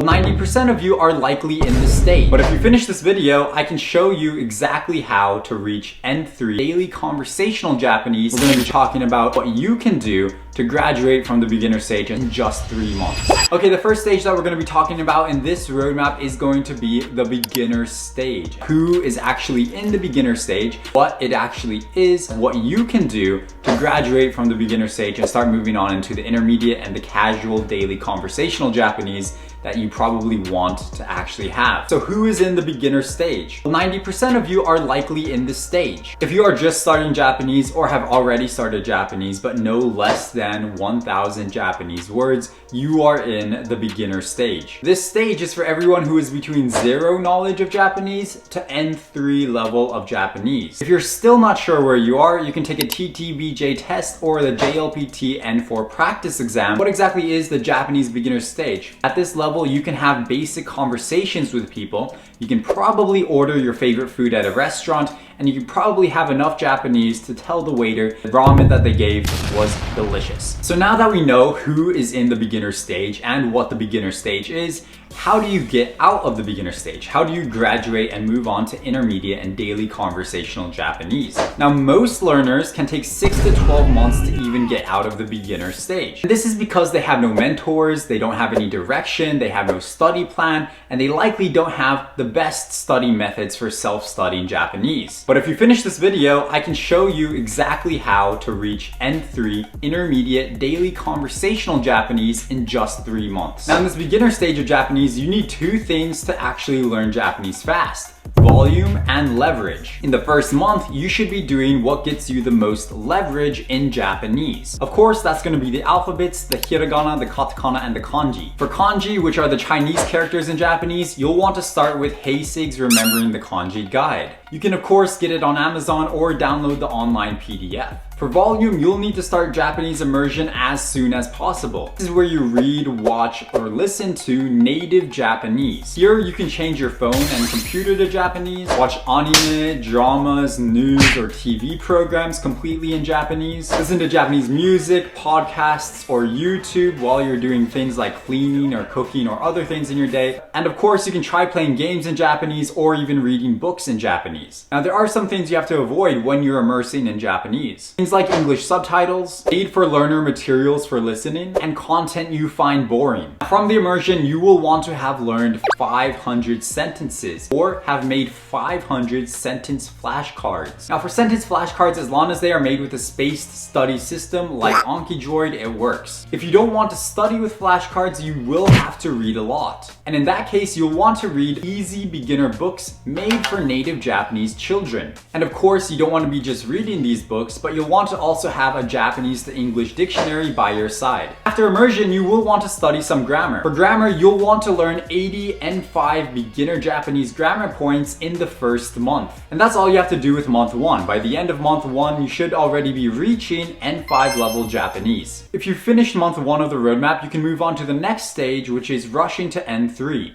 90% of you are likely in this stage. But if you finish this video, I can show you exactly how to reach N3 daily conversational Japanese. We're going to be talking about what you can do to graduate from the beginner stage in just 3 months. Okay, the first stage that we're going to be talking about in this roadmap is going to be the beginner stage. Who is actually in the beginner stage, what it actually is, what you can do to graduate from the beginner stage and start moving on into the intermediate and the casual daily conversational Japanese that you probably want to actually have. So who is in the beginner stage? Well, 90% of you are likely in this stage. If you are just starting Japanese or have already started Japanese but know less than 1,000 Japanese words, you are in the beginner stage. This stage is for everyone who is between zero knowledge of Japanese to N3 level of Japanese. If you're still not sure where you are, you can take a TTBJ test or the JLPT N4 practice exam. What exactly is the Japanese beginner stage? At this level, you can have basic conversations with people. You can probably order your favorite food at a restaurant, and you can probably have enough Japanese to tell the waiter the ramen that they gave was delicious. So now that we know who is in the beginner stage and what the beginner stage is, how do you get out of the beginner stage? How do you graduate and move on to intermediate and daily conversational Japanese? Now, most learners can take 6 to 12 months to even get out of the beginner stage. And this is because they have no mentors, they don't have any direction, they have no study plan, and they likely don't have the best study methods for self-studying Japanese. But if you finish this video, I can show you exactly how to reach N3 intermediate daily conversational Japanese in just 3 months. Now, in this beginner stage of Japanese, you need 2 things to actually learn Japanese fast: volume and leverage. In the first month, you should be doing what gets you the most leverage in Japanese. Of course, that's going to be the alphabets, the hiragana, the katakana, and the kanji. For kanji, which are the Chinese characters in Japanese, you'll want to start with Heisig's Remembering the Kanji Guide. You can of course get it on Amazon or download the online PDF. For volume, you'll need to start Japanese immersion as soon as possible. This is where you read, watch, or listen to native Japanese. Here, you can change your phone and computer to Japanese, watch anime, dramas, news, or TV programs completely in Japanese, listen to Japanese music, podcasts, or YouTube while you're doing things like cleaning or cooking or other things in your day. And of course, you can try playing games in Japanese or even reading books in Japanese. Now, there are some things you have to avoid when you're immersing in Japanese. Things like English subtitles, aid for learner materials for listening, and content you find boring. From the immersion, you will want to have learned 500 sentences or have made 500 sentence flashcards. Now, for sentence flashcards, as long as they are made with a spaced study system like Anki Droid, it works. If you don't want to study with flashcards, you will have to read a lot. And in that case, you'll want to read easy beginner books made for native Japanese children. And of course, you don't want to be just reading these books, but you'll want to also have a Japanese to English dictionary by your side. After immersion, you will want to study some grammar. For grammar, you'll want to learn 80 N5 beginner Japanese grammar points in the first month. And that's all you have to do with month 1. By the end of month 1, you should already be reaching N5 level Japanese. If you finished month 1 of the roadmap, you can move on to the next stage, which is rushing to N3.